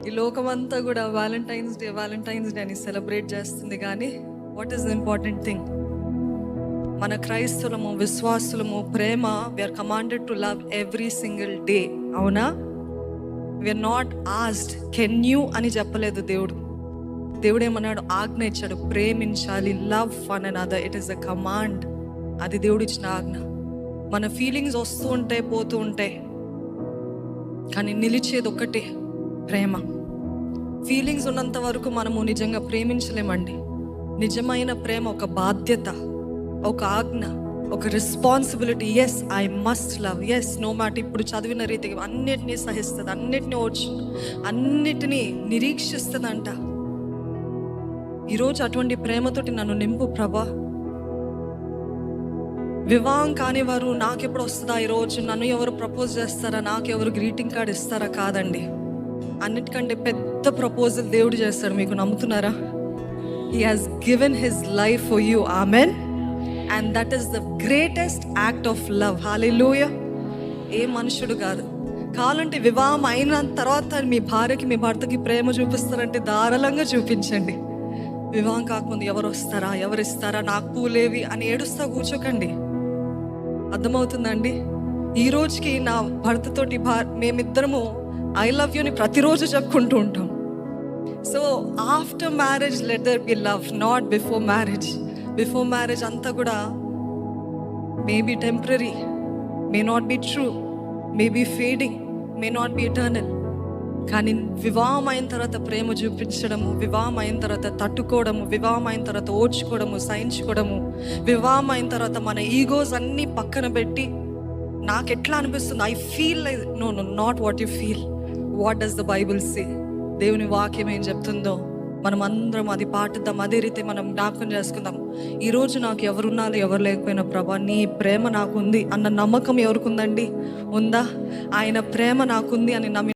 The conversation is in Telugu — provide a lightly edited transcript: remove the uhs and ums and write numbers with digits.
ఈ లోకమంతా కూడా వ్యాలంటైన్స్ డే అని సెలబ్రేట్ చేస్తుంది. కానీ what is the important thing? మన క్రైస్తవులము, విశ్వాసులము, ప్రేమ, we are commanded to love every single day. అవునా? We are not asked can you అని చెప్పలేదు దేవుడు. దేవుడు ఏమన్నాడు? ఆజ్ఞ ఇచ్చాడు, ప్రేమించాలి. Love one another, it is a command. అది దేవుడు ఇచ్చిన ఆజ్ఞ. మన ఫీలింగ్స్ వస్తూ ఉంటాయి, పోతూ ఉంటాయి, కానీ నిలిచేది ఒకటే, ప్రేమ. ఫీలింగ్స్ ఉన్నంత వరకు మనము నిజంగా ప్రేమించలేమండి. నిజమైన ప్రేమ ఒక బాధ్యత, ఒక ఆజ్ఞ, ఒక responsibility. Yes, I must love. Yes, no matter. ఇప్పుడు చదివిన రీతిగా అన్నిటినీ సహిస్తుంది, అన్నిటినీ అన్నిటినీ నిరీక్షిస్తుందంట. ఈరోజు అటువంటి ప్రేమతోటి నన్ను నింపు ప్రభా. వివాహం కాని వారు నాకెప్పుడు వస్తుందా ఈరోజు, నన్ను ఎవరు ప్రపోజ్ చేస్తారా, నాకెవరు గ్రీటింగ్ కార్డ్ ఇస్తారా? కాదండి, అన్నిటికంటే పెద్ద ప్రపోజల్ దేవుడు చేస్తాడు. మీకు నమ్ముతున్నారా? He has given his life for you. Amen. And that is the greatest act of love. Hallelujah. ఏ మనుషుడు కాదు. కావాలంటే వివాహం అయిన తర్వాత మీ భార్యకి, మీ భర్తకి ప్రేమ చూపిస్తారంటే ధారాళంగా చూపించండి. వివాహం కాకముందు ఎవరు వస్తారా, ఎవరు ఇస్తారా, నాకు పూలేవి అని ఏడుస్తా కూర్చోకండి. అర్థమవుతుందండి? ఈ రోజుకి నా భర్తతోటి మేమిద్దరము ఐ లవ్ యూని ప్రతిరోజు చెప్పుకుంటూ ఉంటాం. So after marriage let there be love, not before marriage. Before marriage అంతా కూడా maybe temporary, may not be true, may be fading, may not be eternal. కానీ వివాహం అయిన తర్వాత ప్రేమ చూపించడము, వివాహం అయిన తర్వాత తట్టుకోవడము, వివాహం అయిన తర్వాత ఓర్చుకోవడము, సహించుకోవడము, వివాహం అయిన తర్వాత మన ఈగోస్ అన్నీ పక్కన పెట్టి నాకు ఎట్లా అనిపిస్తుంది, I feel like, no no, not what you feel, what does the Bible say. దేవుని వాక్యం ఏం చెప్తుందో మనం అందరం అది పాటిద్దాం. అదే రీతి మనం జ్ఞాపకం చేసుకుందాం. ఈరోజు నాకు ఎవరున్నారు, ఎవరు లేకపోయినా ప్రభా నీ ప్రేమ నాకుంది అన్న నమ్మకం ఎవరికి ఉందండి? ఉందా? ఆయన ప్రేమ నాకుంది అని నమ్మి